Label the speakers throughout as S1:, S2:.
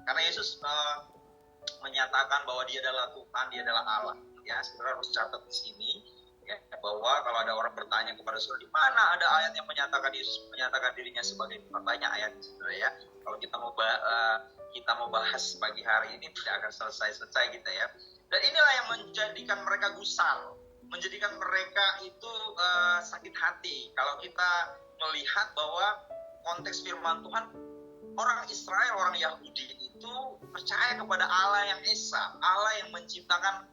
S1: Karena Yesus menyatakan bahwa dia adalah Tuhan, dia adalah Allah. Ya, saudara harus catat di sini ya, bahwa kalau ada orang bertanya kepada saudara, di mana ada ayat yang menyatakan Yesus menyatakan dirinya sebagai Tuhan, banyak ayat, saudara ya. Kalau kita mau bahas pagi hari ini tidak akan selesai kita ya. Dan inilah yang menjadikan mereka gusar, menjadikan mereka itu sakit hati. Kalau kita melihat bahwa konteks firman Tuhan, orang Israel, orang Yahudi itu percaya kepada Allah yang Esa, Allah yang menciptakan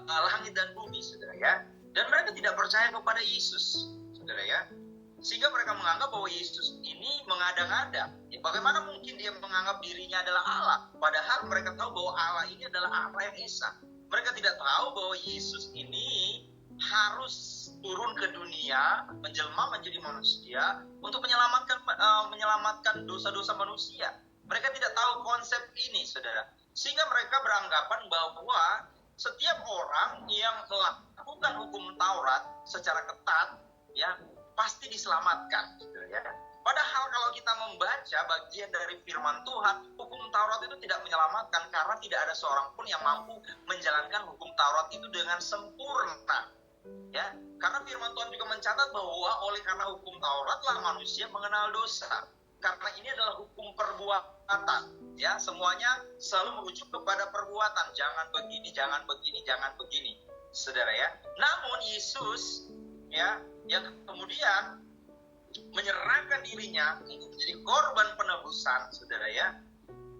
S1: langit dan bumi, saudara ya. Dan mereka tidak percaya kepada Yesus, saudara ya. Sehingga mereka menganggap bahwa Yesus ini mengada-ngada. Ya, bagaimana mungkin dia menganggap dirinya adalah Allah? Padahal mereka tahu bahwa Allah ini adalah Allah yang Esa. Mereka tidak tahu bahwa Yesus ini harus turun ke dunia, menjelma menjadi manusia untuk menyelamatkan dosa-dosa manusia. Mereka tidak tahu konsep ini, saudara. Sehingga mereka beranggapan bahwa setiap orang yang melakukan hukum Taurat secara ketat, ya pasti diselamatkan, saudara ya. Padahal kalau kita membaca bagian dari firman Tuhan, hukum Taurat itu tidak menyelamatkan karena tidak ada seorang pun yang mampu menjalankan hukum Taurat itu dengan sempurna. Ya, karena firman Tuhan juga mencatat bahwa oleh karena hukum Tauratlah manusia mengenal dosa. Karena ini adalah hukum perbuatan, ya, semuanya selalu merujuk kepada perbuatan. Jangan begini, jangan begini, jangan begini, saudara ya. Namun Yesus, ya, yang kemudian menyerahkan dirinya untuk menjadi korban penebusan, saudara ya,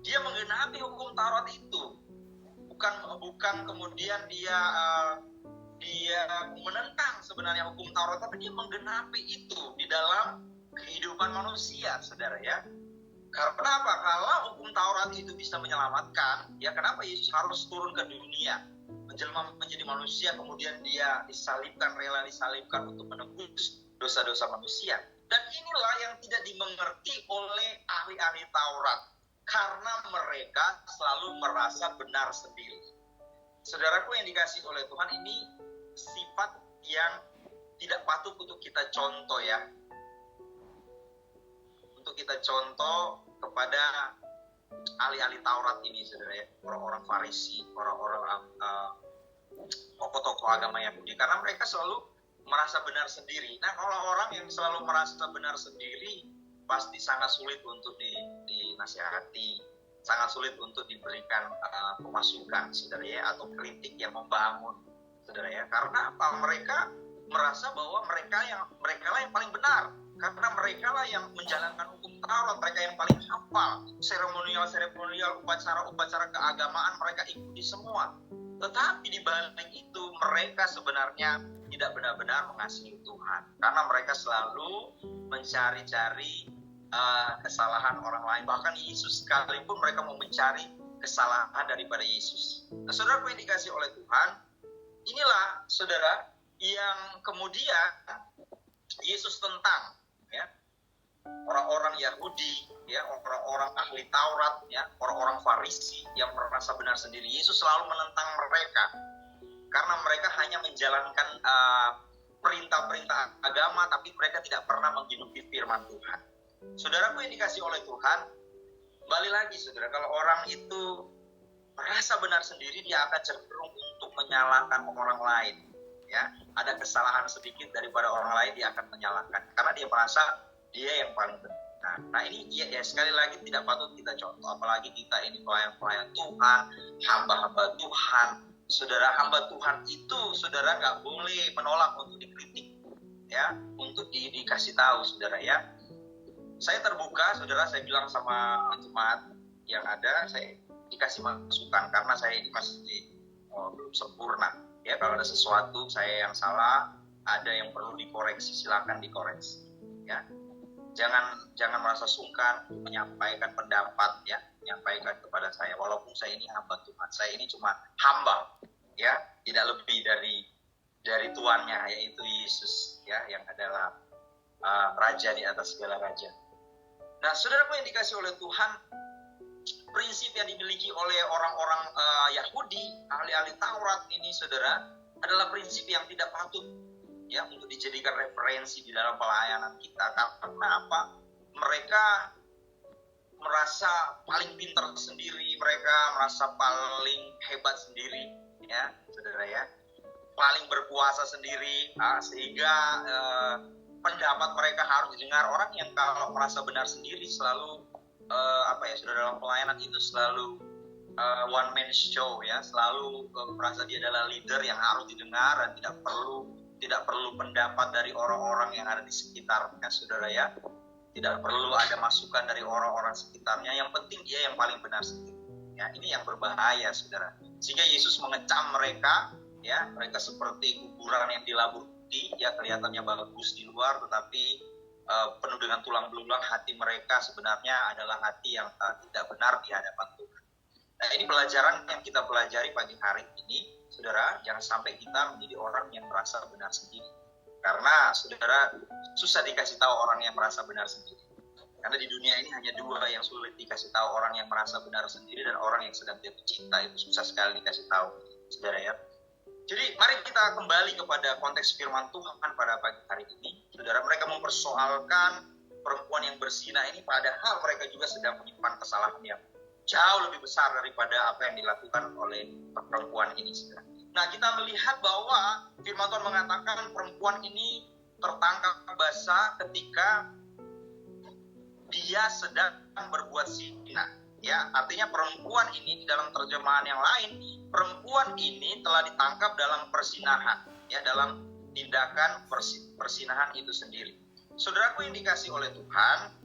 S1: dia menggenapi hukum Taurat itu. Bukan kemudian dia menentang sebenarnya hukum Taurat, tapi dia menggenapi itu di dalam kehidupan manusia, saudara ya. Karena apa? Kalau hukum Taurat itu bisa menyelamatkan, ya kenapa Yesus harus turun ke dunia, menjelma menjadi manusia, kemudian dia rela disalibkan untuk menebus dosa-dosa manusia. Dan inilah yang tidak dimengerti oleh ahli-ahli Taurat, karena mereka selalu merasa benar sendiri. Saudaraku yang dikasihi oleh Tuhan, ini sifat yang tidak patut untuk kita contoh ya. Untuk kita contoh kepada ahli-ahli Taurat ini, saudara ya, orang-orang Farisi, orang-orang tokoh-tokoh agama Yahudi, karena mereka selalu merasa benar sendiri. Nah, kalau orang yang selalu merasa benar sendiri, pasti sangat sulit untuk dinasihati, sangat sulit untuk diberikan pemasukan, saudara ya, atau kritik yang membangun, saudara ya. Karena apa? Mereka merasa bahwa mereka lah yang paling benar, karena mereka lah yang menjalankan hukum Taurat, mereka yang paling hafal seremonial, upacara keagamaan, mereka ikuti semua. Tetapi di balik itu mereka sebenarnya tidak benar-benar mengasihi Tuhan, karena mereka selalu mencari-cari kesalahan orang lain. Bahkan Yesus sekalipun mereka mau mencari kesalahan daripada Yesus. Nah, saudara yang dikasihi oleh Tuhan, inilah saudara yang kemudian Yesus tentang, ya, orang-orang Yahudi, ya, orang-orang ahli Taurat, ya, orang-orang Farisi yang merasa benar sendiri. Yesus selalu menentang mereka karena mereka hanya menjalankan perintah-perintah agama, tapi mereka tidak pernah menghidupi firman Tuhan. Saudaraku yang dikasihi oleh Tuhan, balik lagi saudara, kalau orang itu merasa benar sendiri, dia akan cenderung untuk menyalahkan orang lain. Ya, ada kesalahan sedikit daripada orang lain, dia akan menyalahkan karena dia merasa dia yang paling benar. Nah ini ya sekali lagi tidak patut kita contoh, apalagi kita ini pelayan-pelayan Tuhan, hamba-hamba Tuhan. Saudara, hamba Tuhan itu saudara nggak boleh menolak untuk dikritik, ya, untuk dikasih tahu, saudara ya. Saya terbuka, saudara, saya bilang sama jemaat yang ada, saya dikasih masukan karena saya ini masih belum sempurna. Ya, kalau ada sesuatu saya yang salah, ada yang perlu dikoreksi, silakan dikoreksi. Ya, jangan merasa sungkan menyampaikan pendapat, ya, menyampaikan kepada saya. Walaupun saya ini hamba Tuhan, saya ini cuma hamba, ya, tidak lebih dari tuannya, yaitu Yesus, ya, yang adalah raja di atas segala raja. Nah, saudaraku yang dikasihi oleh Tuhan, prinsip yang dimiliki oleh orang-orang Yahudi, ahli-ahli Taurat ini, saudara, adalah prinsip yang tidak patut, ya, untuk dijadikan referensi di dalam pelayanan kita. Karena apa? Mereka merasa paling pintar sendiri, mereka merasa paling hebat sendiri, ya saudara ya, paling berkuasa sendiri, sehingga pendapat mereka harus didengar. Orang yang kalau merasa benar sendiri selalu saudara, dalam pelayanan itu selalu one man show, ya, selalu merasa dia adalah leader yang harus didengar dan tidak perlu pendapat dari orang-orang yang ada di sekitarnya, saudara ya. Tidak perlu ada masukan dari orang-orang sekitarnya. Yang penting dia yang paling benar sendiri. Ya, ini yang berbahaya, saudara. Sehingga Yesus mengecam mereka, ya, mereka seperti kuburan yang dilabuti, ya, kelihatannya bagus di luar, tetapi penuh dengan tulang belulang. Hati mereka sebenarnya adalah hati yang tidak benar di hadapan Tuhan. Nah, ini pelajaran yang kita pelajari pagi hari ini, saudara. Jangan sampai kita menjadi orang yang merasa benar sendiri. Karena saudara, susah dikasih tahu orang yang merasa benar sendiri. Karena di dunia ini hanya dua yang sulit dikasih tahu, orang yang merasa benar sendiri dan orang yang sedang jatuh cinta. Itu susah sekali dikasih tahu, saudara ya. Jadi mari kita kembali kepada konteks firman Tuhan pada pagi hari ini. Saudara, mereka mempersoalkan perempuan yang berzina ini, padahal mereka juga sedang menyimpan kesalahan yang jauh lebih besar daripada apa yang dilakukan oleh perempuan ini, saudara. Nah, kita melihat bahwa firman Tuhan mengatakan perempuan ini tertangkap basah ketika dia sedang berbuat zina. Ya, artinya perempuan ini di dalam terjemahan yang lain, perempuan ini telah ditangkap dalam persinahan, ya, dalam tindakan persinahan itu sendiri. Saudaraku yang dikasih oleh Tuhan,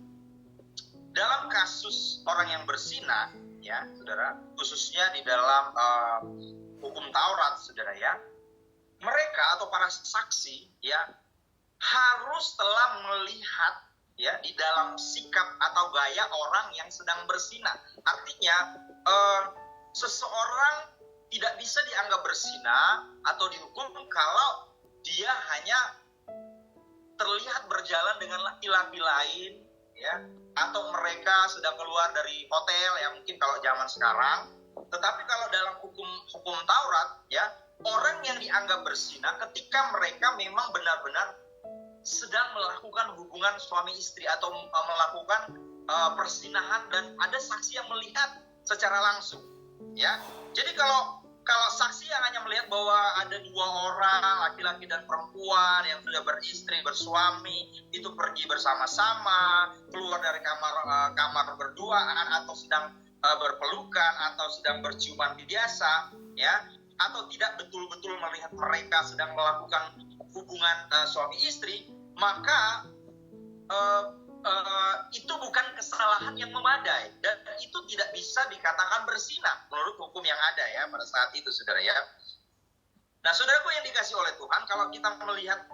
S1: dalam kasus orang yang berzina, ya, saudara, khususnya di dalam hukum Taurat, saudara ya, mereka atau para saksi, ya, harus telah melihat, ya, di dalam sikap atau gaya orang yang sedang berzina. Artinya seseorang tidak bisa dianggap berzina atau dihukum kalau dia hanya terlihat berjalan dengan laki-laki lain, ya, atau mereka sedang keluar dari hotel, ya, mungkin kalau zaman sekarang. Tetapi kalau dalam hukum Taurat, ya, orang yang dianggap berzina ketika mereka memang benar-benar sedang melakukan hubungan suami istri atau melakukan persinahan dan ada saksi yang melihat secara langsung, ya. Jadi kalau saksi yang hanya melihat bahwa ada dua orang, laki-laki dan perempuan yang sudah beristri, bersuami, itu pergi bersama-sama, keluar dari kamar berduaan, atau sedang berpelukan, atau sedang berciuman biasa, ya, atau tidak betul-betul melihat mereka sedang melakukan hubungan suami istri, maka itu bukan kesalahan yang memadai dan itu tidak bisa dikatakan berzina menurut hukum yang ada, ya, pada saat itu, saudara ya. Nah, saudaraku yang dikasih oleh Tuhan, kalau kita melihat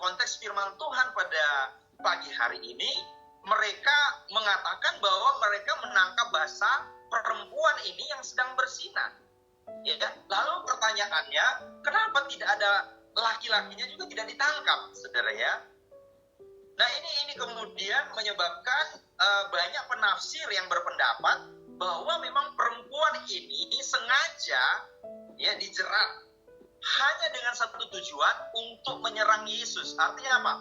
S1: konteks firman Tuhan pada pagi hari ini, mereka mengatakan bahwa mereka menangkap basah perempuan ini yang sedang berzina, ya. Lalu pertanyaannya, kenapa tidak ada laki-lakinya juga tidak ditangkap, saudara ya? Nah, ini kemudian menyebabkan banyak penafsir yang berpendapat bahwa memang perempuan ini sengaja, ya, dijerat hanya dengan satu tujuan, untuk menyerang Yesus. Artinya apa?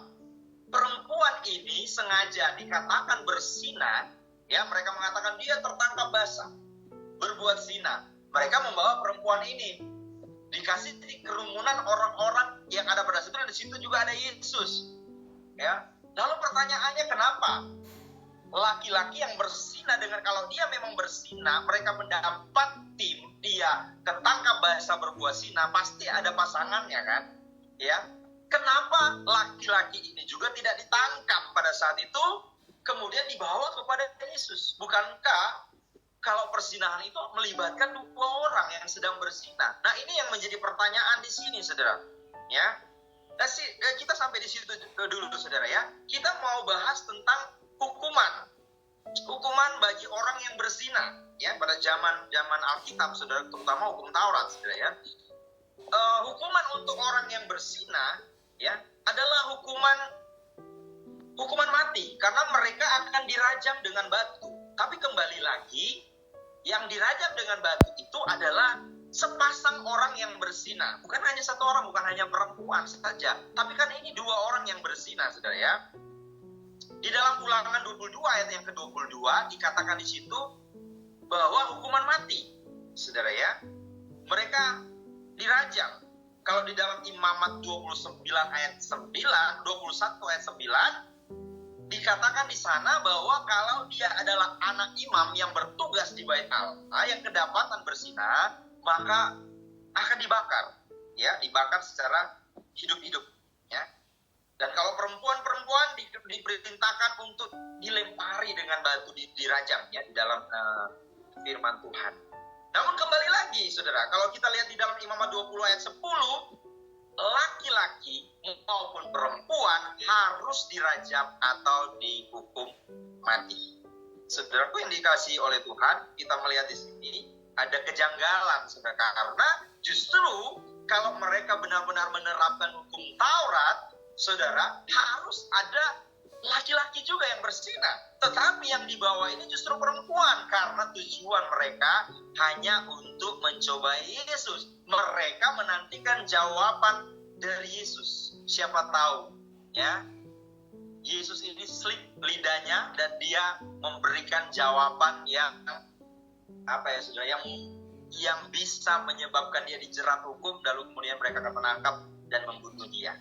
S1: Perempuan ini sengaja dikatakan berzina, ya, mereka mengatakan dia tertangkap basah berbuat zina. Mereka membawa perempuan ini dikasih di kerumunan orang-orang yang ada pada situ, dan di situ juga ada Yesus, ya. Lalu pertanyaannya, kenapa laki-laki yang berzina dengan, kalau dia memang berzina, mereka mendapat dia ketangkap basah berbuat zina, pasti ada pasangannya, kan, ya. Kenapa laki-laki ini juga tidak ditangkap pada saat itu, kemudian dibawa kepada Yesus? Bukankah kalau perzinahan itu melibatkan dua orang yang sedang berzina? Nah, ini yang menjadi pertanyaan di sini, saudara, ya. Nah, kita sampai di situ dulu, saudara ya. Kita mau bahas tentang hukuman bagi orang yang berzina, ya, pada zaman Alkitab, saudara, terutama hukum Taurat, saudara ya. Hukuman untuk orang yang berzina, ya, adalah hukuman mati, karena mereka akan dirajam dengan batu. Tapi kembali lagi, yang dirajam dengan batu itu adalah sepasang orang yang berzina, bukan hanya satu orang, bukan hanya perempuan saja, tapi kan ini dua orang yang berzina, saudara ya. Di dalam Ulangan 22 ayat yang ke-22 dikatakan di situ bahwa hukuman mati, saudara ya, mereka dirajam. Kalau di dalam Imamat 29 ayat 9, 21 ayat 9 dikatakan di sana bahwa kalau dia adalah anak imam yang bertugas di Bait Allah yang kedapatan berzina, maka akan dibakar, ya, dibakar secara hidup-hidup, ya. Dan kalau perempuan diperintahkan untuk dilempari dengan batu, dirajam, ya, di dalam firman Tuhan. Namun kembali lagi, saudara, kalau kita lihat di dalam Imamat 20 ayat 10, laki-laki maupun perempuan harus dirajam atau dihukum mati. Saudaraku yang dikasihi oleh Tuhan, kita melihat di sini ada kejanggalan, saudara, karena justru kalau mereka benar-benar menerapkan hukum Taurat, saudara, harus ada laki-laki juga yang berzina. Tetapi yang dibawa ini justru perempuan, karena tujuan mereka hanya untuk mencobai Yesus. Mereka menantikan jawaban dari Yesus. Siapa tahu, ya, Yesus ini slip lidahnya dan dia memberikan jawaban yang saudara, yang bisa menyebabkan dia dijerat hukum, lalu kemudian mereka akan menangkap dan membunuh dia.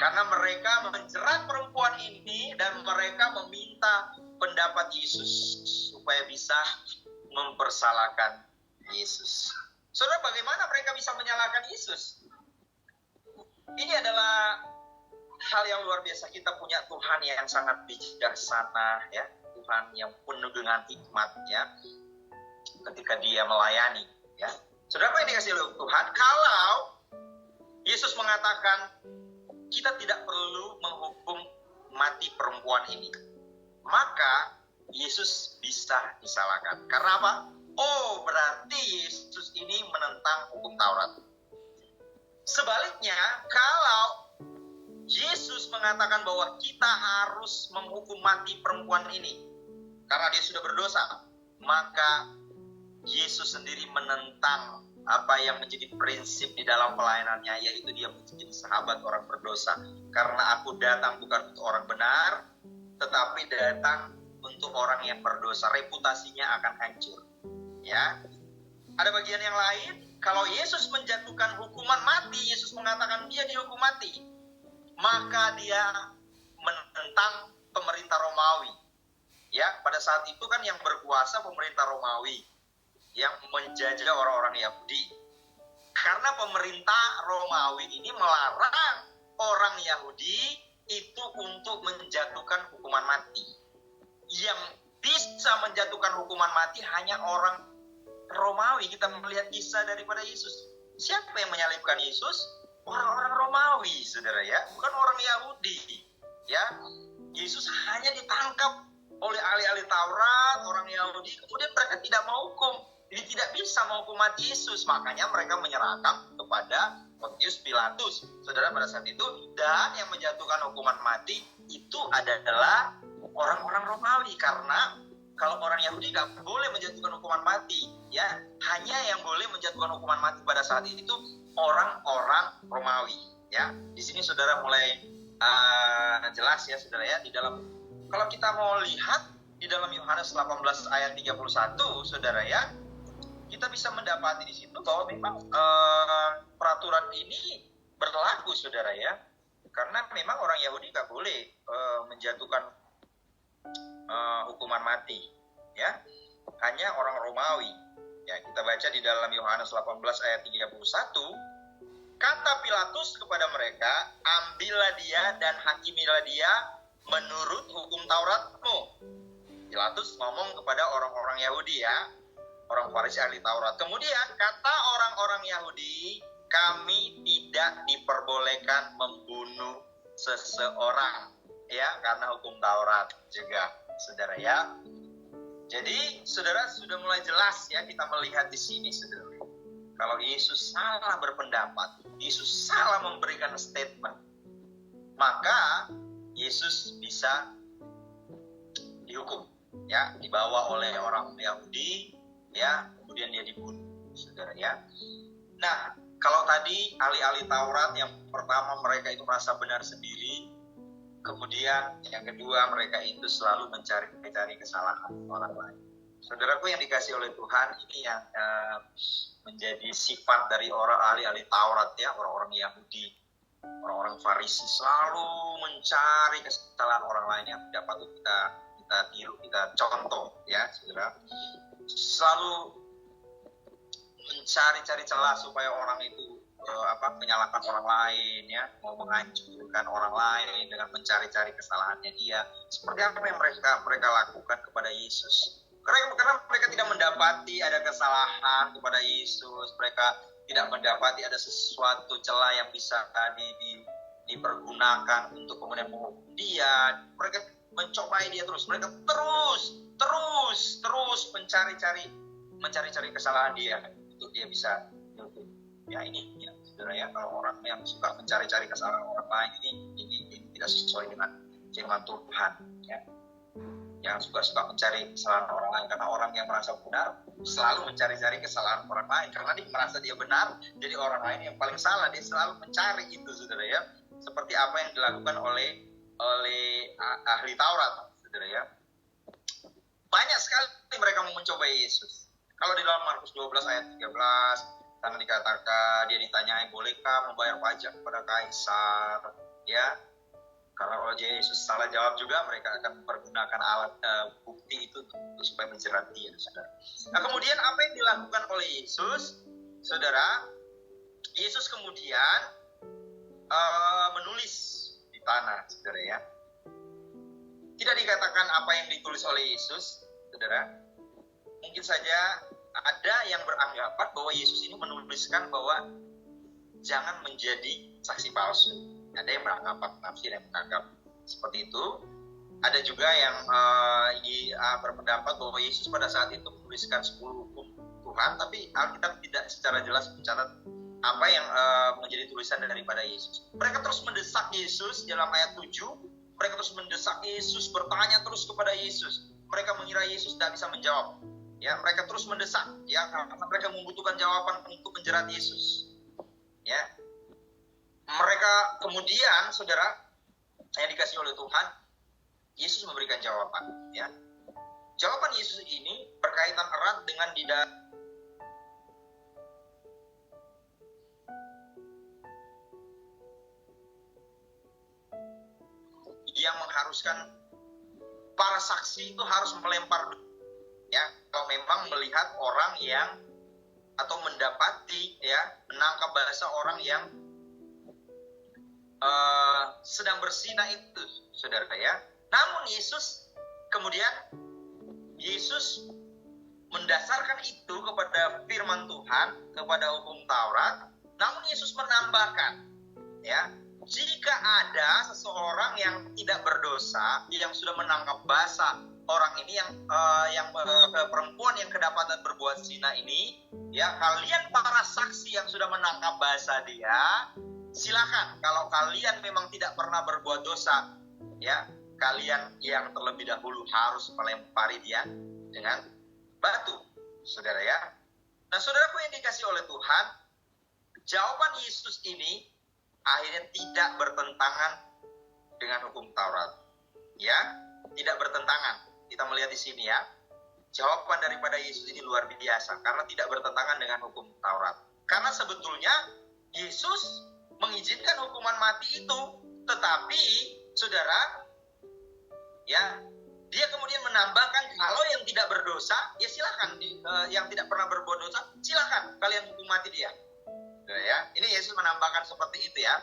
S1: Karena mereka menjerat perempuan ini dan mereka meminta pendapat Yesus supaya bisa mempersalahkan Yesus. Saudara, bagaimana mereka bisa menyalahkan Yesus? Ini adalah hal yang luar biasa. Kita punya Tuhan yang sangat bijaksana, ya, Tuhan yang penuh dengan hikmat, ya, ketika dia melayani, ya. Saudara, apa yang dikasih oleh Tuhan? Kalau Yesus mengatakan kita tidak perlu menghukum mati perempuan ini, maka Yesus bisa disalahkan. Karena apa? Oh, berarti Yesus ini menentang hukum Taurat. Sebaliknya, kalau Yesus mengatakan bahwa kita harus menghukum mati perempuan ini karena dia sudah berdosa, maka Yesus sendiri menentang apa yang menjadi prinsip di dalam pelayanannya, yaitu dia menjadi sahabat orang berdosa. Karena aku datang bukan untuk orang benar, tetapi datang untuk orang yang berdosa. Reputasinya akan hancur, ya. Ada bagian yang lain, kalau Yesus menjatuhkan hukuman mati, Yesus mengatakan dia dihukum mati, maka dia menentang pemerintah Romawi. Ya, pada saat itu kan yang berkuasa pemerintah Romawi yang menjajah orang-orang Yahudi. Karena pemerintah Romawi ini melarang orang Yahudi itu untuk menjatuhkan hukuman mati. Yang bisa menjatuhkan hukuman mati hanya orang Romawi. Kita melihat kisah daripada Yesus. Siapa yang menyalibkan Yesus? Orang-orang Romawi, saudara, ya, bukan orang Yahudi. Ya, Yesus hanya ditangkap oleh ahli-ahli Taurat, orang Yahudi, kemudian mereka tidak mau hukum. Jadi tidak bisa menghukum mati Yesus, makanya mereka menyerahkan kepada Pontius Pilatus, saudara, pada saat itu. Dan yang menjatuhkan hukuman mati itu adalah orang-orang Romawi, karena kalau orang Yahudi nggak boleh menjatuhkan hukuman mati, ya, hanya yang boleh menjatuhkan hukuman mati pada saat itu orang-orang Romawi, ya. Di sini saudara mulai jelas, ya, saudara, ya, di dalam, kalau kita mau lihat di dalam Yohanes 18 ayat 31, saudara, ya, kita bisa mendapati di situ bahwa memang peraturan ini berlaku, saudara, ya, karena memang orang Yahudi nggak boleh menjatuhkan hukuman mati, ya, hanya orang Romawi. Ya, kita baca di dalam Yohanes 18 ayat 31, kata Pilatus kepada mereka, ambillah dia dan hakimilah dia menurut hukum Tauratmu. Pilatus ngomong kepada orang-orang Yahudi, ya, orang Farisi ahli Taurat. Kemudian kata orang-orang Yahudi, kami tidak diperbolehkan membunuh seseorang, ya, karena hukum Taurat juga, saudara, ya. Jadi saudara, sudah mulai jelas, ya, kita melihat di sini, saudara, kalau Yesus salah berpendapat, Yesus salah memberikan statement, maka Yesus bisa dihukum, ya, dibawa oleh orang Yahudi, ya, kemudian dia dibunuh, saudara, ya. Nah, kalau tadi ahli-ahli Taurat yang pertama mereka itu merasa benar sendiri, Kemudian yang kedua, mereka itu selalu mencari kesalahan orang lain. Saudaraku yang dikasih oleh Tuhan, ini yang menjadi sifat dari orang ahli-ahli Taurat ya, orang-orang Yahudi, orang-orang Farisi, selalu mencari kesalahan orang lain yang tidak patut kita tiru, kita contoh ya, saudara. Selalu mencari celah supaya orang itu menyalahkan orang lain ya, mau menghancurkan orang lain dengan mencari-cari kesalahannya dia. Seperti apa yang mereka lakukan kepada Yesus. Karena mereka tidak mendapati ada kesalahan kepada Yesus, mereka tidak mendapati ada sesuatu celah yang bisa dipergunakan untuk kemudian menghukum dia. Mereka mencobai dia terus, mereka terus mencari kesalahan dia untuk dia bisa dihukum. Ya ini ya, saudara ya, kalau orang yang suka mencari-cari kesalahan orang lain ini tidak sesuai dengan firman Tuhan ya. Yang suka mencari kesalahan orang lain, karena orang yang merasa benar selalu mencari-cari kesalahan orang lain karena dia merasa dia benar, jadi orang lain yang paling salah dia selalu mencari itu, saudara ya. Seperti apa yang dilakukan oleh ahli Taurat, saudara ya. Banyak sekali mereka mau mencoba Yesus. Kalau di dalam Markus 12 ayat 13 karena dikatakan dia ditanyai, bolehkah membayar pajak kepada kaisar ya. Kalau Yesus salah jawab juga, mereka akan mempergunakan alat bukti itu supaya menjerat dia, saudara. Nah kemudian apa yang dilakukan oleh Yesus, saudara? Yesus kemudian menulis di tanah, saudara ya. Tidak dikatakan apa yang ditulis oleh Yesus, saudara. Mungkin saja ada yang beranggapan bahwa Yesus ini menuliskan bahwa jangan menjadi saksi palsu. Ada yang beranggapan nafsir, yang menganggap seperti itu. Ada juga yang berpendapat bahwa Yesus pada saat itu menuliskan 10 hukum Tuhan, tapi Alkitab tidak secara jelas mencatat apa yang menjadi tulisan daripada Yesus. Mereka terus mendesak Yesus dalam ayat 7. Mereka terus mendesak Yesus, bertanya terus kepada Yesus. Mereka mengira Yesus tidak bisa menjawab. Ya, mereka terus mendesak, ya, karena mereka membutuhkan jawaban untuk menjerat Yesus. Ya, mereka kemudian, saudara, yang dikasih oleh Tuhan, Yesus memberikan jawaban. Ya, jawaban Yesus ini berkaitan erat dengan yang mengharuskan para saksi itu harus melempar, ya, kalau memang melihat orang yang atau mendapati ya, menangkap bahasa orang yang sedang bersinah itu, saudara ya. Namun Yesus mendasarkan itu kepada firman Tuhan, kepada hukum Taurat. Namun Yesus menambahkan, ya, jika ada seseorang yang tidak berdosa, yang sudah menangkap basah orang ini, yang perempuan yang kedapatan berbuat zina ini, ya, kalian para saksi yang sudah menangkap basah dia, silakan. Kalau kalian memang tidak pernah berbuat dosa, ya, kalian yang terlebih dahulu harus melempari dia dengan batu, saudara ya. Nah, saudaraku yang dikasih oleh Tuhan, jawaban Yesus ini akhirnya tidak bertentangan dengan hukum Taurat, ya, tidak bertentangan. Kita melihat di sini ya, jawaban daripada Yesus ini luar biasa karena tidak bertentangan dengan hukum Taurat. Karena sebetulnya Yesus mengizinkan hukuman mati itu, tetapi saudara, ya, dia kemudian menambahkan kalau yang tidak berdosa, ya silakan, yang tidak pernah berbuat dosa, silakan kalian hukum mati dia. Ya, ini Yesus menambahkan seperti itu ya.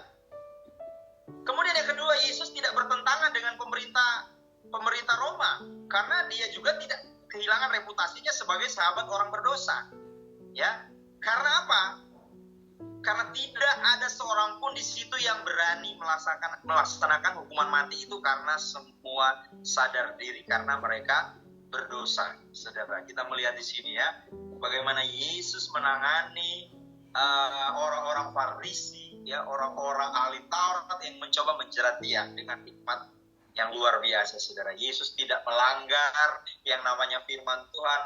S1: Kemudian yang kedua, Yesus tidak bertentangan dengan pemerintah Roma, karena dia juga tidak kehilangan reputasinya sebagai sahabat orang berdosa. Ya, karena apa? Karena tidak ada seorang pun di situ yang berani melaksanakan hukuman mati itu, karena semua sadar diri karena mereka berdosa. Saudara, kita melihat di sini ya, bagaimana Yesus menangani orang-orang Farisi, ya, orang-orang ahli Taurat yang mencoba menjerat dia dengan hikmat yang luar biasa, saudara. Yesus tidak melanggar yang namanya firman Tuhan,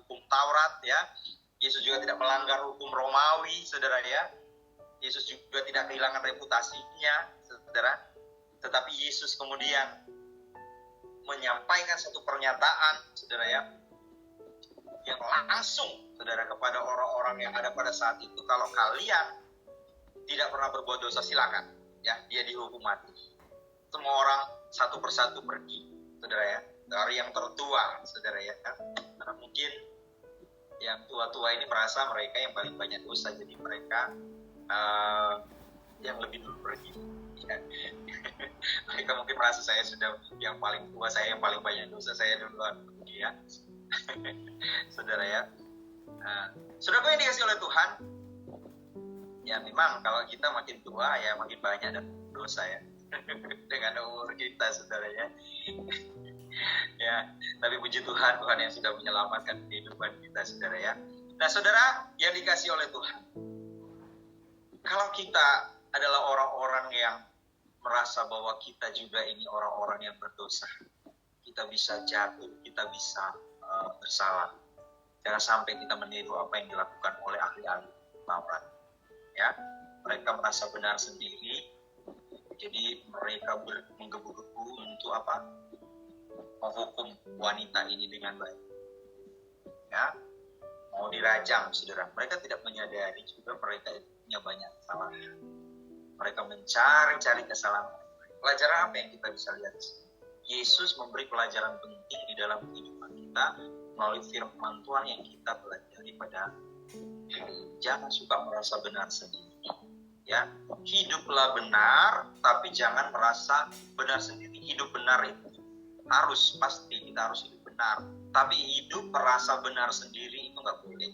S1: hukum Taurat, ya. Yesus juga tidak melanggar hukum Romawi, saudara ya. Yesus juga tidak kehilangan reputasinya, saudara. Tetapi Yesus kemudian menyampaikan satu pernyataan, saudara ya, yang langsung, saudara, kepada orang-orang yang ada pada saat itu. Kalau kalian tidak pernah berbuat dosa, silakan, ya, dia dihukum mati. Semua orang satu persatu pergi, saudara ya, dari yang tertua, saudara ya, karena mungkin yang tua-tua ini merasa mereka yang paling banyak dosa, jadi mereka yang lebih dulu pergi. Ya. Mereka mungkin merasa saya sudah yang paling tua, saya yang paling banyak dosa, saya duluan pergi, ya. Saudara ya, saudara yang dikasih oleh Tuhan, ya memang kalau kita makin tua ya makin banyak dan dosa ya. Dengan umur kita, saudara ya. Ya, tapi puji Tuhan, Tuhan yang sudah menyelamatkan kehidupan kita, saudara ya. Nah, saudara yang dikasih oleh Tuhan, kalau kita adalah orang-orang yang merasa bahwa kita juga ini orang-orang yang berdosa, kita bisa jatuh, kita bisa bersalah. Jangan sampai kita meniru apa yang dilakukan oleh ahli-ahli Taurat. Ya, mereka merasa benar sendiri, jadi mereka menggebu-gebu untuk apa? Menghukum wanita ini dengan baik. Ya, mau dirajam, saudara. Mereka tidak menyadari juga mereka punya banyak kesalahan. Mereka mencari-cari kesalahan. Pelajaran apa yang kita bisa lihat? Yesus memberi pelajaran penting di dalam kehidupan kita melalui firman Tuhan yang kita pelajari pada jangan suka merasa benar sendiri. Ya, hiduplah benar, tapi jangan merasa benar sendiri. Hidup benar itu harus pasti kita harus hidup benar. Tapi hidup merasa benar sendiri itu nggak boleh.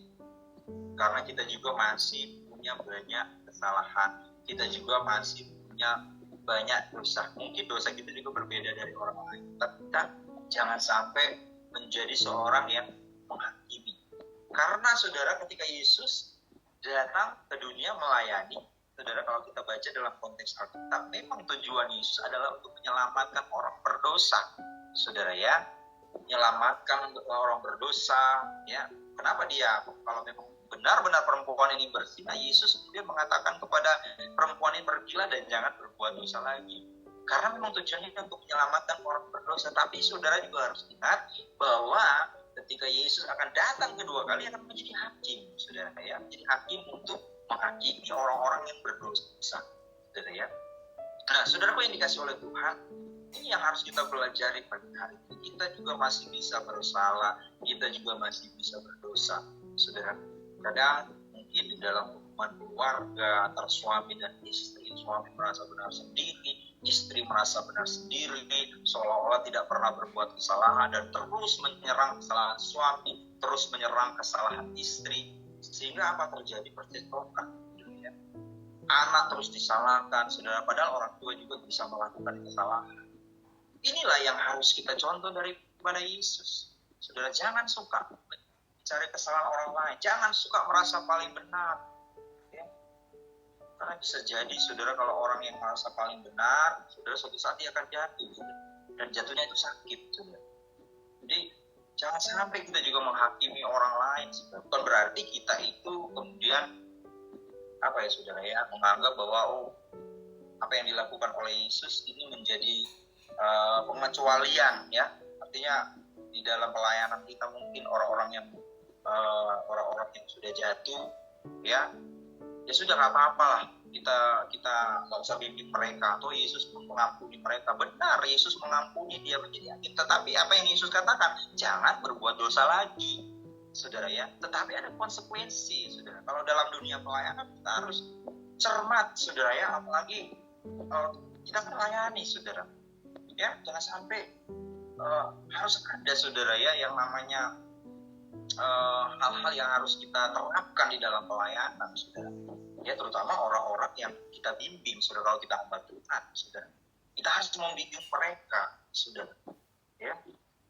S1: Karena kita juga masih punya banyak kesalahan. Kita juga masih punya banyak dosa. Mungkin dosa kita juga berbeda dari orang lain. Tapi kita jangan sampai menjadi seorang yang menghakimi. Karena saudara, ketika Yesus datang ke dunia melayani, saudara, kalau kita baca dalam konteks Alkitab, memang tujuan Yesus adalah untuk menyelamatkan orang berdosa, saudara ya, menyelamatkan orang berdosa, ya. Kenapa dia? Kalau memang benar-benar perempuan ini berzina, Yesus kemudian mengatakan kepada perempuan ini, pergilah dan jangan berbuat dosa lagi. Karena memang tujuannya untuk menyelamatkan orang berdosa. Tapi saudara juga harus ingat bahwa ketika Yesus akan datang kedua kali akan menjadi hakim, saudara ya, menjadi hakim untuk menghakimi orang-orang yang berdosa, saudara ya. Nah, saudaraku yang dikasih oleh Tuhan, ini yang harus kita pelajari pada hari ini. Kita juga masih bisa bersalah, kita juga masih bisa berdosa, saudara. Kadang mungkin di dalam hubungan keluarga antara suami dan istri, suami merasa benar sendiri, istri merasa benar sendiri, seolah-olah tidak pernah berbuat kesalahan dan terus menyerang kesalahan suami, terus menyerang kesalahan istri, sehingga apa terjadi? Percekcokan. Anak terus disalahkan, saudara, padahal orang tua juga bisa melakukan kesalahan. Inilah yang harus kita contoh daripada Yesus. Saudara, jangan suka mencari kesalahan orang lain, jangan suka merasa paling benar. Ya. Karena bisa jadi, saudara, kalau orang yang merasa paling benar, saudara, suatu saat dia akan jatuh, saudara. Dan jatuhnya itu sakit, saudara. Jadi jangan sampai kita juga menghakimi orang lain, saudara. Bukan berarti kita itu kemudian apa ya, saudara ya, menganggap bahwa apa yang dilakukan oleh Yesus ini menjadi pengecualian, ya. Artinya di dalam pelayanan kita mungkin orang-orang yang sudah jatuh, ya sudah nggak apa-apa lah, kita nggak usah bimbing mereka, atau Yesus mengampuni mereka. Benar, Yesus mengampuni, dia menjadi hakim. Tetapi apa yang Yesus katakan, jangan berbuat dosa lagi, saudara ya. Tetapi ada konsekuensi, saudara. Kalau dalam dunia pelayanan kita harus cermat, saudara ya, apalagi kita melayani, saudara ya. Jangan sampai harus ada, saudara ya, yang namanya hal-hal yang harus kita terapkan di dalam pelayanan, saudara ya, terutama orang-orang yang kita bimbing, saudara. Kalau kita hamba Tuhan, saudara, kita harus membimbing mereka, saudara ya.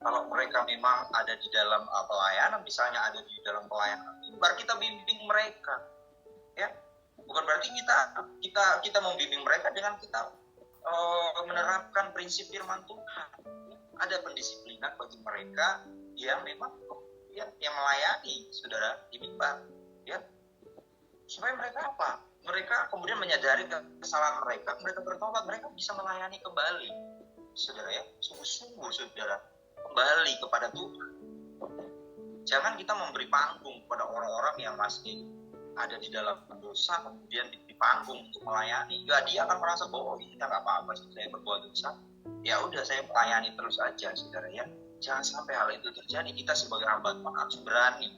S1: Kalau mereka memang ada di dalam pelayanan, misalnya ada di dalam pelayanan mimbar, kita bimbing mereka, ya. Bukan berarti kita membimbing mereka dengan kita menerapkan prinsip firman Tuhan. Ada pendisiplinan bagi mereka yang memang yang melayani, saudara, di mimbar, ya, supaya mereka apa? mereka kemudian menyadari kesalahan mereka, mereka bertobat, mereka bisa melayani kembali. Saudara ya, sungguh-sungguh saudara, kembali kepada Tuhan. Jangan kita memberi panggung kepada orang-orang yang masih ada di dalam dosa, kemudian di panggung untuk melayani. Dia akan merasa bahwa kita nggak apa-apa sih, saya berbuat dosa. Ya udah, saya melayani terus aja, saudara ya. Jangan sampai hal itu terjadi. Kita sebagai hamba Tuhan harus berani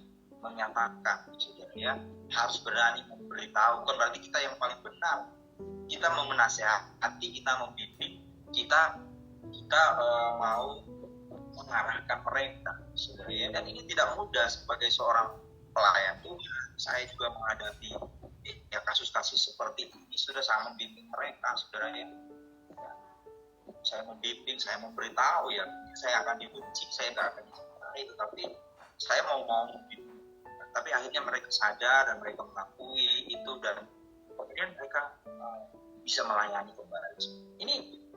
S1: menyatakan, saudara ya. Harus berani memberitahu. Bukan berarti kita yang paling benar. Kita mau menasehati, kita membimbing, kita mau mengarahkan mereka, saudara ya. Dan ini tidak mudah sebagai seorang pelayan Tuhan. Saya juga menghadapi ya kasus-kasus seperti ini. Sudah saya membimbing mereka, saudara ya. Saya membimbing, saya memberitahu ya, saya akan dibenci, saya nggak akan dicintai, tetapi saya mau membimbing. Tapi akhirnya mereka sadar dan mereka mengakui itu, dan kemudian mereka bisa melayani kembali.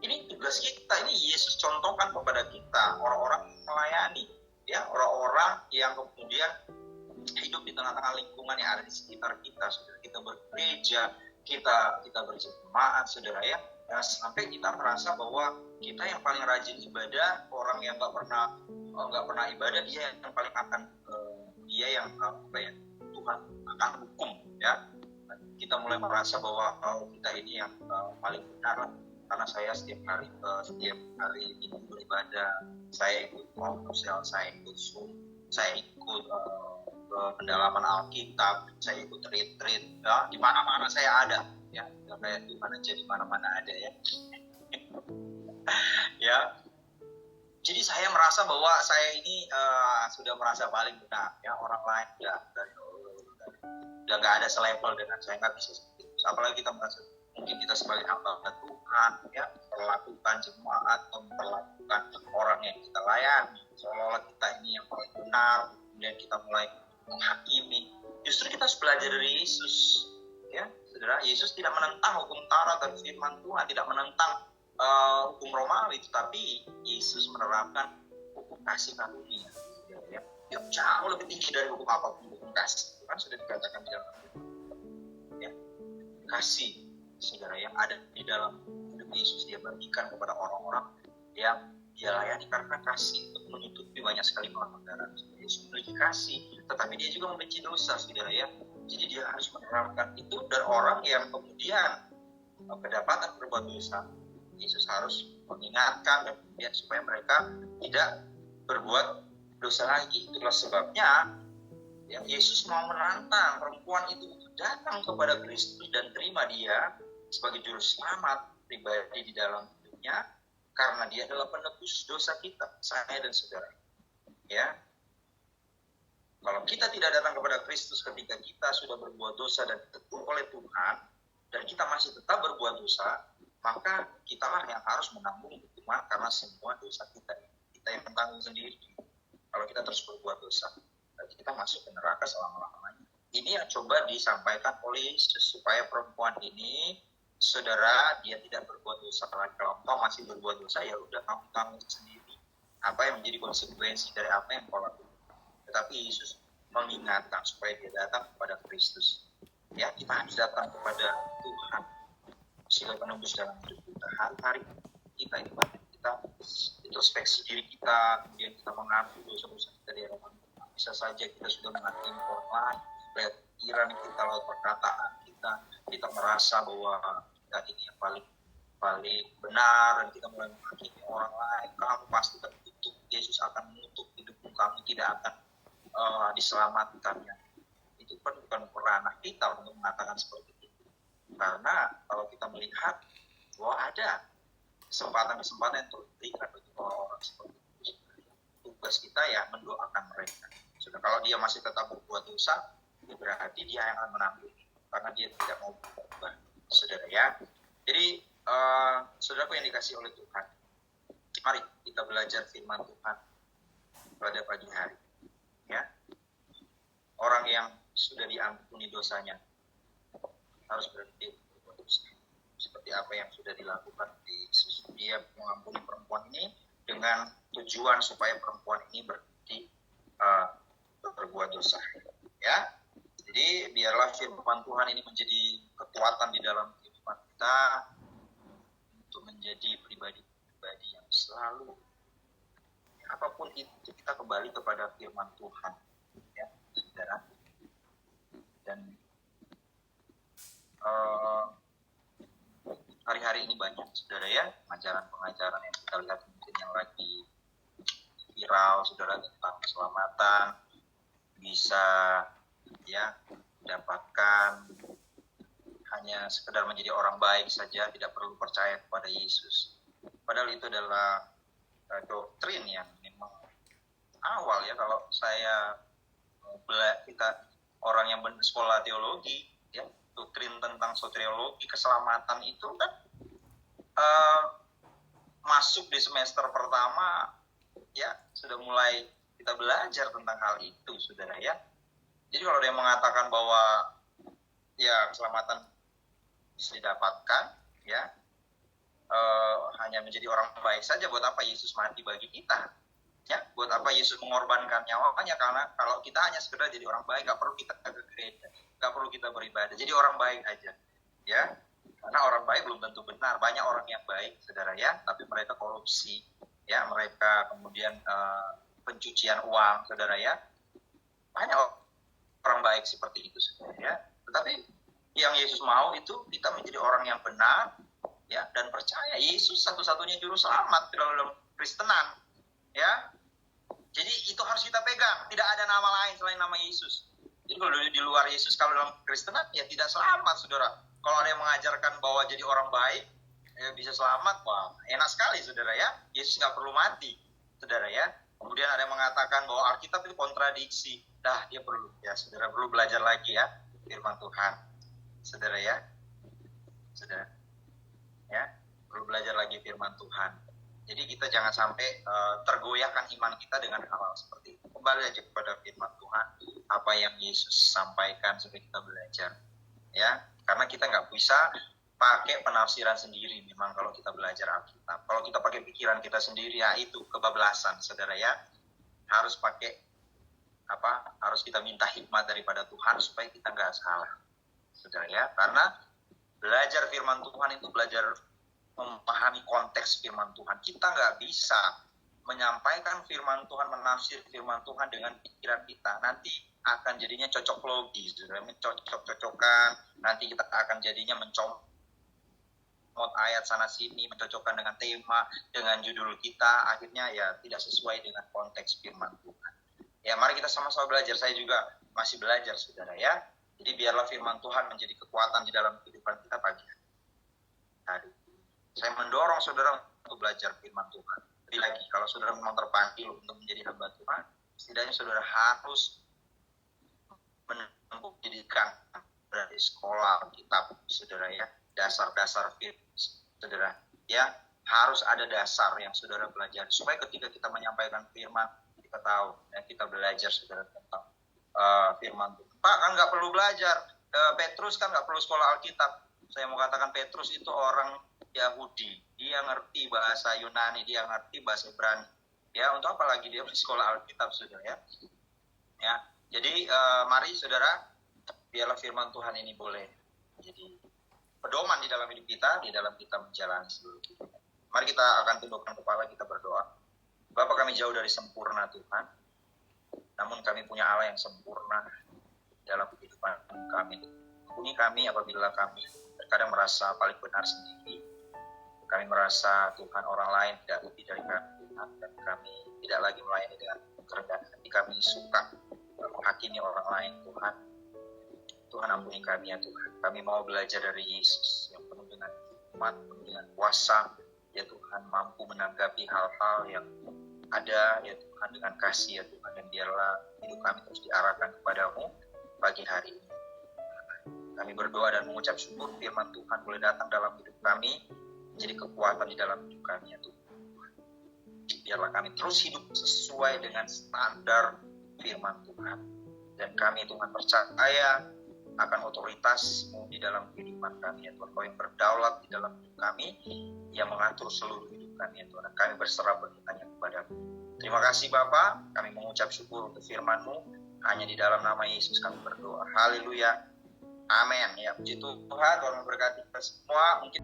S1: Ini tugas kita. Ini Yesus contohkan kepada kita, orang-orang melayani, ya, orang-orang yang kemudian hidup di tengah-tengah lingkungan yang ada di sekitar kita, saudara. Kita bergereja, kita berjemaat, saudara ya. Nah, sampai kita merasa bahwa kita yang paling rajin ibadah, orang yang nggak pernah ibadah, dia yang paling akan Tuhan akan hukum, ya. Kita mulai merasa bahwa kita ini yang paling benar, karena saya setiap hari minggu beribadah, saya ikut konseling, saya ikut Zoom, saya ikut pendalaman Alkitab, saya ikut retreat, ya, di mana-mana saya ada, ya, kayak Tuhan aja di mana-mana ada, ya. Ya, jadi saya merasa bahwa saya ini sudah merasa paling benar, ya. Orang lain udah nggak ada selevel dengan saya, nggak bisa seperti itu. Apalagi kita merasa mungkin kita sebagai hamba Tuhan, ya, memperlakukan jemaat, memperlakukan orang yang kita layani seolah-olah kita ini yang paling benar, kemudian kita mulai menghakimi. Justru kita harus belajar dari Yesus, ya, saudara. Yesus tidak menentang hukum Taurat dan firman Tuhan, tidak menentang hukum Romawi, tetapi Yesus menerapkan hukum kasih karunia, ya, yang jauh lebih tinggi dari hukum apapun. Hukum kasih itu kan sudah dikatakan di dalam, ya, kasih, saudara, yang ada di dalam hidup Yesus dia bagikan kepada orang-orang yang dia layani karena kasih, untuk menutupi banyak sekali pelanggaran. Yesus memiliki kasih, tetapi dia juga membenci dosa, saudara ya. Jadi dia harus menerapkan itu, dan orang yang kemudian kedapatan berbuat dosa, Yesus harus mengingatkan dan kemudian supaya mereka tidak berbuat dosa lagi. Itulah sebabnya ya, Yesus mau menantang perempuan itu datang kepada Kristus dan terima dia sebagai juru selamat pribadi di dalam hidupnya, karena dia adalah penebus dosa kita, saya dan saudara. Ya, kalau kita tidak datang kepada Kristus ketika kita sudah berbuat dosa dan ditegur oleh Tuhan, dan kita masih tetap berbuat dosa, maka kitalah yang harus menanggung hukuman karena semua dosa kita yang menanggung sendiri. Kalau kita terus berbuat dosa, kita masuk ke neraka selama-lamanya. Ini yang coba disampaikan oleh Yesus, supaya perempuan ini, saudara, dia tidak berbuat dosa lagi. Kalau engkau masih berbuat dosa, ya udah, kamu tanggung sendiri apa yang menjadi konsekuensi dari apa yang kau lakukan. Tetapi Yesus mengingatkan supaya dia datang kepada Kristus. Ya, kita harus datang kepada Tuhan, sehingga penembus dalam hidup kita. Hari-hari kita ini banyak, kita introspeksi diri kita, kemudian kita mengaku dosa-dosa kita di hadapan Tuhan. Bisa saja kita sudah menghakimi orang lain, lewat pikiran kita, lewat perkataan kita merasa bahwa kita ini yang paling benar, dan kita mulai menghakimi orang lain. Kamu pasti tertutup, Yesus akan menutup hidupmu, kamu tidak akan diselamatkannya. Itu bukan ranah kita untuk mengatakan seperti itu. Karena kalau kita melihat bahwa ada kesempatan-kesempatan yang terberikan bagi orang-orang seperti itu, tugas kita ya mendoakan mereka. Sudah, kalau dia masih tetap berbuat dosa, berarti dia yang akan menanggung, karena dia tidak mau berubah, saudara ya. Jadi saudaraku yang dikasih oleh Tuhan, mari kita belajar firman Tuhan pada pagi hari, ya. Orang yang sudah diampuni dosanya harus berhenti berbuat dosa, seperti apa yang sudah dilakukan di Yesus. Dia mengampuni perempuan ini dengan tujuan supaya perempuan ini berhenti berbuat dosa, ya. Jadi biarlah firman Tuhan ini menjadi kekuatan di dalam kehidupan kita untuk menjadi pribadi-pribadi yang selalu apapun itu kita kembali kepada firman Tuhan, ya saudara. Dan hari-hari ini banyak saudara ya pengajaran-pengajaran yang kita lihat mungkin yang lagi viral saudara tentang keselamatan, bisa ya dapatkan hanya sekedar menjadi orang baik saja, tidak perlu percaya kepada Yesus. Padahal itu adalah doktrin yang memang awal ya. Kalau kita orang yang sekolah teologi ya, doktrin tentang soteriologi keselamatan itu kan masuk di semester pertama ya, sudah mulai kita belajar tentang hal itu saudara ya. Jadi kalau ada yang mengatakan bahwa ya keselamatan bisa didapatkan ya hanya menjadi orang baik saja, buat apa Yesus mati bagi kita ya, buat apa Yesus mengorbankan nyawanya? Karena kalau kita hanya sekedar jadi orang baik, gak perlu kita ke gereja, gak perlu kita beribadah, jadi orang baik aja ya. Karena orang baik belum tentu benar. Banyak orang yang baik saudara ya, tapi mereka korupsi ya, mereka kemudian pencucian uang saudara ya. Banyak orang baik seperti itu saudara ya. Tetapi yang Yesus mau itu kita menjadi orang yang benar ya, dan percaya Yesus satu-satunya juru selamat dalam Kristenan ya. Jadi itu harus kita pegang, tidak ada nama lain selain nama Yesus. Jadi kalau di luar Yesus, kalau dalam Kristenan ya tidak selamat saudara. Kalau ada yang mengajarkan bahwa jadi orang baik ya bisa selamat, wah enak sekali saudara ya. Yesus nggak perlu mati saudara ya. Kemudian ada yang mengatakan bahwa Alkitab itu kontradiksi. Dia perlu ya saudara, perlu belajar lagi ya firman Tuhan saudara ya, saudara ya, perlu belajar lagi firman Tuhan. Jadi kita jangan sampai tergoyahkan iman kita dengan hal-hal seperti itu. Kembali aja kepada firman Tuhan, apa yang Yesus sampaikan supaya kita belajar ya. Karena kita nggak bisa pakai penafsiran sendiri memang kalau kita belajar Alkitab. Kalau kita pakai pikiran kita sendiri ya itu kebablasan saudara ya. Harus pakai harus kita minta hikmat daripada Tuhan supaya kita nggak salah saudara ya. Karena belajar firman Tuhan itu belajar memahami konteks firman Tuhan. Kita nggak bisa menyampaikan firman Tuhan, menafsir firman Tuhan dengan pikiran kita. Nanti akan jadinya cocok logi, mencocok-cocokan. Nanti kita akan jadinya mencomot ayat sana sini, mencocokkan dengan tema, dengan judul kita. Akhirnya ya tidak sesuai dengan konteks firman Tuhan. Ya mari kita sama-sama belajar. Saya juga masih belajar saudara ya. Jadi biarlah firman Tuhan menjadi kekuatan di dalam kehidupan kita pagi hari. Saya mendorong saudara untuk belajar firman Tuhan. Lebih lagi, kalau saudara memang terpanggil untuk menjadi hamba Tuhan, setidaknya saudara harus menempuh pendidikan dari sekolah kitab saudara ya. Dasar-dasar firman saudara ya. Harus ada dasar yang saudara pelajari. Supaya ketika kita menyampaikan firman, kita tahu dan kita belajar saudara tentang firman Tuhan. Pak kan nggak perlu belajar, Petrus kan nggak perlu sekolah Alkitab. Saya mau katakan Petrus itu orang Yahudi, dia ngerti bahasa Yunani, dia ngerti bahasa Ibrani. Ya untuk apa lagi dia sekolah Alkitab saudara ya. Ya jadi mari saudara, biarlah firman Tuhan ini boleh jadi pedoman di dalam hidup kita, di dalam kita menjalani seluruh hidup. Mari kita akan tundukkan kepala, kita berdoa. Bapa kami jauh dari sempurna Tuhan, namun kami punya Allah yang sempurna dalam kehidupan kami. Ampuni kami apabila kami terkadang merasa paling benar sendiri. Kami merasa Tuhan orang lain tidak lebih dari kami Tuhan, dan kami tidak lagi melayani dengan kerendahan hati. Kami suka menghakimi orang lain Tuhan. Tuhan ampuni kami ya Tuhan. Kami mau belajar dari Yesus yang penuh dengan hikmat, penuh dengan kuasa ya Tuhan, mampu menanggapi hal-hal yang ada ya Tuhan dengan kasih ya Tuhan. Dan biarlah hidup kami terus diarahkan kepadamu pagi hari ini. Kami berdoa dan mengucap syukur firman Tuhan boleh datang dalam hidup kami, menjadi kekuatan di dalam hidup kami ya Tuhan. Biarlah kami terus hidup sesuai dengan standar firman Tuhan. Dan kami Tuhan percaya akan otoritas-Mu di dalam kehidupan kami ya Tuhan. Kau yang berdaulat di dalam hidup kami, yang mengatur seluruh hidup kami ya Tuhan. Dan kami berserah bertanya kepada-Mu. Terima kasih Bapa, kami mengucap syukur untuk firman-Mu. Hanya di dalam nama Yesus kami berdoa. Haleluya. Amin. Ya, puji Tuhan, Tuhan memberkati kita semua. Mungkin